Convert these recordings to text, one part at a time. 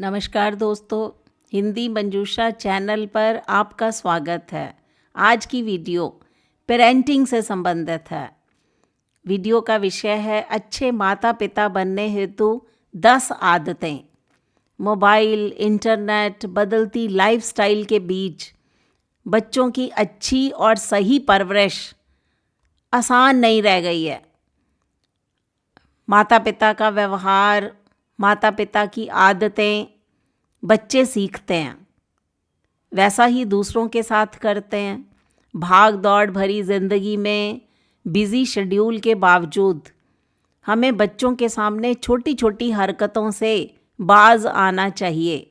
नमस्कार दोस्तों, हिंदी मंजूषा चैनल पर आपका स्वागत है। आज की वीडियो पेरेंटिंग से संबंधित है। वीडियो का विषय है अच्छे माता पिता बनने हेतु 10 आदतें। मोबाइल, इंटरनेट, बदलती लाइफस्टाइल के बीच बच्चों की अच्छी और सही परवरिश आसान नहीं रह गई है। माता पिता का व्यवहार, माता पिता की आदतें बच्चे सीखते हैं, वैसा ही दूसरों के साथ करते हैं। भाग दौड़ भरी ज़िंदगी में बिज़ी शेड्यूल के बावजूद हमें बच्चों के सामने छोटी छोटी हरकतों से बाज आना चाहिए,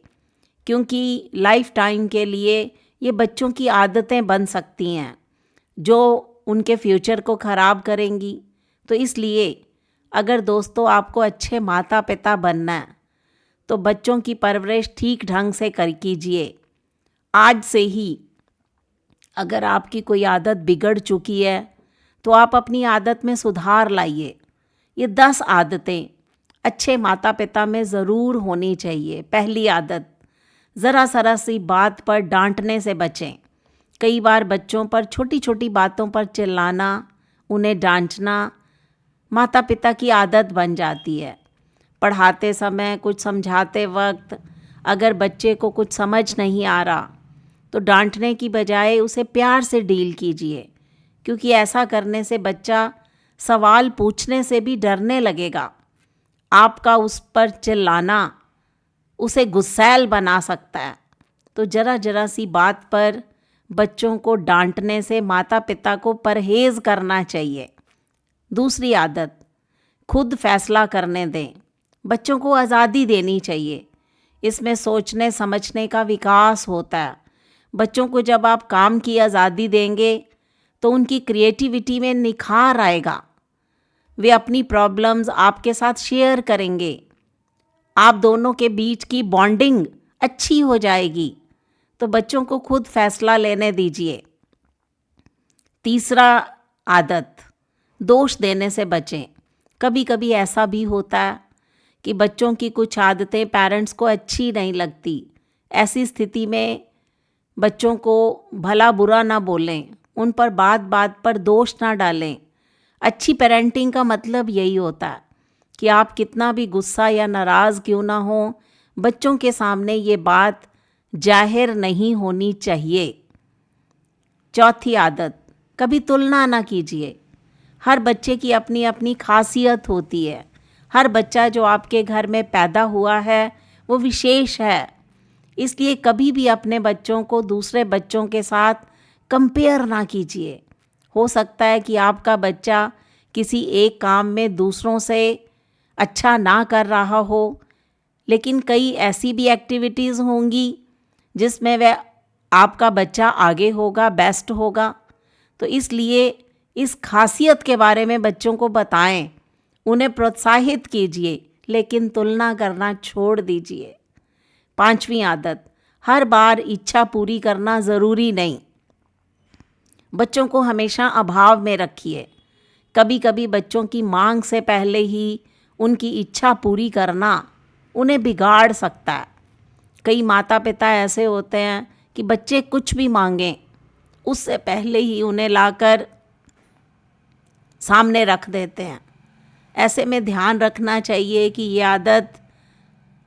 क्योंकि लाइफ टाइम के लिए ये बच्चों की आदतें बन सकती हैं जो उनके फ्यूचर को ख़राब करेंगी। तो इसलिए अगर दोस्तों आपको अच्छे माता पिता बनना है तो बच्चों की परवरिश ठीक ढंग से कर कीजिए। आज से ही अगर आपकी कोई आदत बिगड़ चुकी है तो आप अपनी आदत में सुधार लाइए। ये 10 आदतें अच्छे माता पिता में ज़रूर होनी चाहिए। पहली आदत, ज़रा सी बात पर डांटने से बचें। कई बार बच्चों पर छोटी छोटी बातों पर चिल्लाना, उन्हें डांटना माता पिता की आदत बन जाती है। पढ़ाते समय, कुछ समझाते वक्त अगर बच्चे को कुछ समझ नहीं आ रहा तो डांटने की बजाय उसे प्यार से डील कीजिए, क्योंकि ऐसा करने से बच्चा सवाल पूछने से भी डरने लगेगा। आपका उस पर चिल्लाना उसे गुस्सैल बना सकता है। तो जरा सी बात पर बच्चों को डांटने से माता पिता को परहेज़ करना चाहिए। दूसरी आदत, खुद फैसला करने दें। बच्चों को आज़ादी देनी चाहिए। इसमें सोचने समझने का विकास होता है। बच्चों को जब आप काम की आज़ादी देंगे तो उनकी क्रिएटिविटी में निखार आएगा। वे अपनी प्रॉब्लम्स आपके साथ शेयर करेंगे। आप दोनों के बीच की बॉन्डिंग अच्छी हो जाएगी। तो बच्चों को खुद फैसला लेने दीजिए। तीसरा आदत, दोष देने से बचें। कभी कभी ऐसा भी होता है कि बच्चों की कुछ आदतें पेरेंट्स को अच्छी नहीं लगती। ऐसी स्थिति में बच्चों को भला बुरा ना बोलें, उन पर बात बात पर दोष ना डालें। अच्छी पेरेंटिंग का मतलब यही होता है कि आप कितना भी गुस्सा या नाराज़ क्यों ना हो, बच्चों के सामने ये बात जाहिर नहीं होनी चाहिए। चौथी आदत, कभी तुलना ना कीजिए। हर बच्चे की अपनी अपनी खासियत होती है। हर बच्चा जो आपके घर में पैदा हुआ है वो विशेष है। इसलिए कभी भी अपने बच्चों को दूसरे बच्चों के साथ कंपेयर ना कीजिए। हो सकता है कि आपका बच्चा किसी एक काम में दूसरों से अच्छा ना कर रहा हो, लेकिन कई ऐसी भी एक्टिविटीज़ होंगी जिसमें वह आपका बच्चा आगे होगा, बेस्ट होगा। तो इसलिए इस खासियत के बारे में बच्चों को बताएं, उन्हें प्रोत्साहित कीजिए, लेकिन तुलना करना छोड़ दीजिए। पांचवी आदत, हर बार इच्छा पूरी करना ज़रूरी नहीं। बच्चों को हमेशा अभाव में रखिए। कभी कभी बच्चों की मांग से पहले ही उनकी इच्छा पूरी करना उन्हें बिगाड़ सकता है। कई माता पिता ऐसे होते हैं कि बच्चे कुछ भी मांगें उससे पहले ही उन्हें लाकर सामने रख देते हैं। ऐसे में ध्यान रखना चाहिए कि ये आदत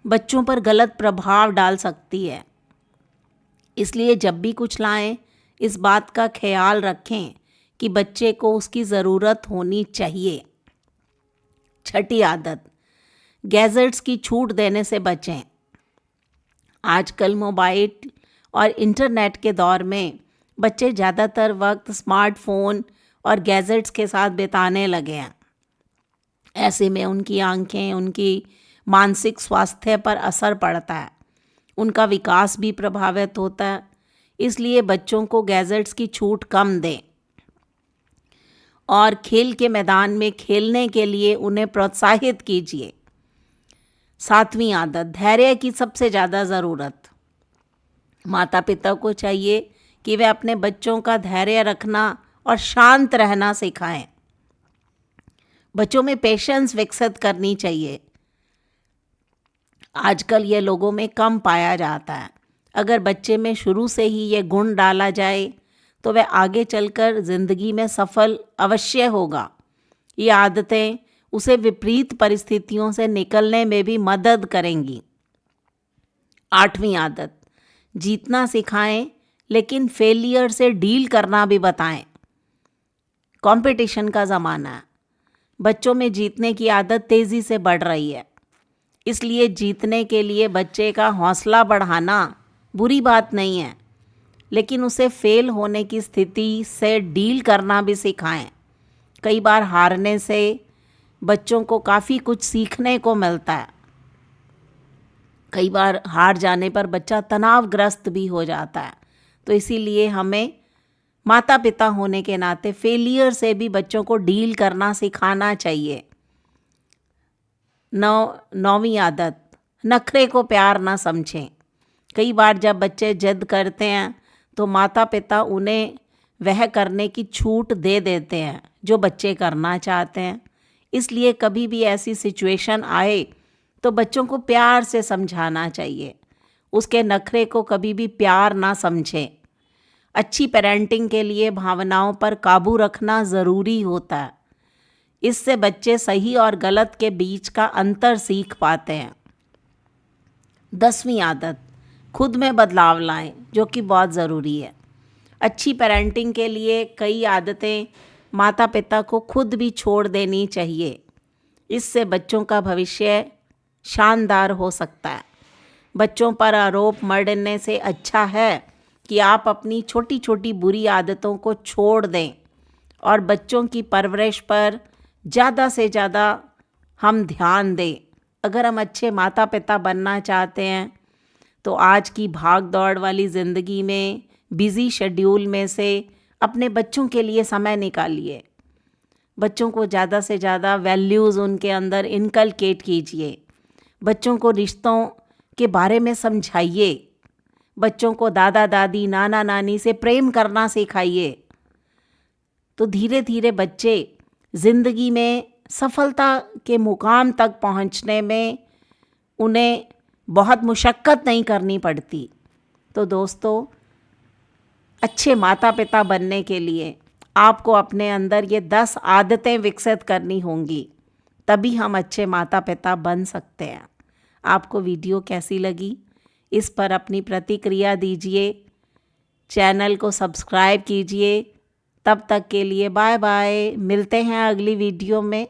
बच्चों पर गलत प्रभाव डाल सकती है। इसलिए जब भी कुछ लाएं, इस बात का ख्याल रखें कि बच्चे को उसकी ज़रूरत होनी चाहिए। छठी आदत, गैजेट्स की छूट देने से बचें। आजकल मोबाइल और इंटरनेट के दौर में बच्चे ज़्यादातर वक्त स्मार्टफोन और गैजेट्स के साथ बिताने लगे हैं। ऐसे में उनकी आंखें, उनकी मानसिक स्वास्थ्य पर असर पड़ता है, उनका विकास भी प्रभावित होता है। इसलिए बच्चों को गैजेट्स की छूट कम दें और खेल के मैदान में खेलने के लिए उन्हें प्रोत्साहित कीजिए। सातवीं आदत, धैर्य की सबसे ज़्यादा ज़रूरत। माता पिता को चाहिए कि वे अपने बच्चों का धैर्य रखना और शांत रहना सिखाएं। बच्चों में पेशेंस विकसित करनी चाहिए। आजकल ये लोगों में कम पाया जाता है। अगर बच्चे में शुरू से ही ये गुण डाला जाए तो वह आगे चलकर ज़िंदगी में सफल अवश्य होगा। ये आदतें उसे विपरीत परिस्थितियों से निकलने में भी मदद करेंगी। 8वीं आदत, जीतना सिखाएं लेकिन फेलियर से डील करना भी बताएं। कंपटीशन का ज़माना है, बच्चों में जीतने की आदत तेज़ी से बढ़ रही है, इसलिए जीतने के लिए बच्चे का हौसला बढ़ाना बुरी बात नहीं है, लेकिन उसे फेल होने की स्थिति से डील करना भी सिखाएं। कई बार हारने से बच्चों को काफ़ी कुछ सीखने को मिलता है। कई बार हार जाने पर बच्चा तनावग्रस्त भी हो जाता है, तो इसीलिए हमें माता पिता होने के नाते फेलियर से भी बच्चों को डील करना सिखाना चाहिए। 9वीं आदत, नखरे को प्यार ना समझें। कई बार जब बच्चे जिद करते हैं तो माता पिता उन्हें वह करने की छूट दे देते हैं जो बच्चे करना चाहते हैं। इसलिए कभी भी ऐसी सिचुएशन आए तो बच्चों को प्यार से समझाना चाहिए, उसके नखरे को कभी भी प्यार ना समझें। अच्छी पेरेंटिंग के लिए भावनाओं पर काबू रखना ज़रूरी होता है। इससे बच्चे सही और गलत के बीच का अंतर सीख पाते हैं। 10वीं आदत, खुद में बदलाव लाएं, जो कि बहुत ज़रूरी है। अच्छी पेरेंटिंग के लिए कई आदतें माता पिता को खुद भी छोड़ देनी चाहिए। इससे बच्चों का भविष्य शानदार हो सकता है। बच्चों पर आरोप मढ़ने से अच्छा है कि आप अपनी छोटी छोटी बुरी आदतों को छोड़ दें और बच्चों की परवरिश पर ज़्यादा से ज़्यादा हम ध्यान दें। अगर हम अच्छे माता पिता बनना चाहते हैं तो आज की भाग दौड़ वाली ज़िंदगी में बिज़ी शेड्यूल में से अपने बच्चों के लिए समय निकालिए। बच्चों को ज़्यादा से ज़्यादा वैल्यूज़ उनके अंदर इनकलकेट कीजिए। बच्चों को रिश्तों के बारे में समझाइए। बच्चों को दादा दादी नाना नानी से प्रेम करना सिखाइए। तो धीरे धीरे बच्चे ज़िंदगी में सफलता के मुकाम तक पहुंचने में उन्हें बहुत मुशक्क़त नहीं करनी पड़ती। तो दोस्तों, अच्छे माता पिता बनने के लिए आपको अपने अंदर ये 10 आदतें विकसित करनी होंगी, तभी हम अच्छे माता पिता बन सकते हैं। आपको वीडियो कैसी लगी, इस पर अपनी प्रतिक्रिया दीजिए। चैनल को सब्सक्राइब कीजिए। तब तक के लिए बाय बाय। मिलते हैं अगली वीडियो में।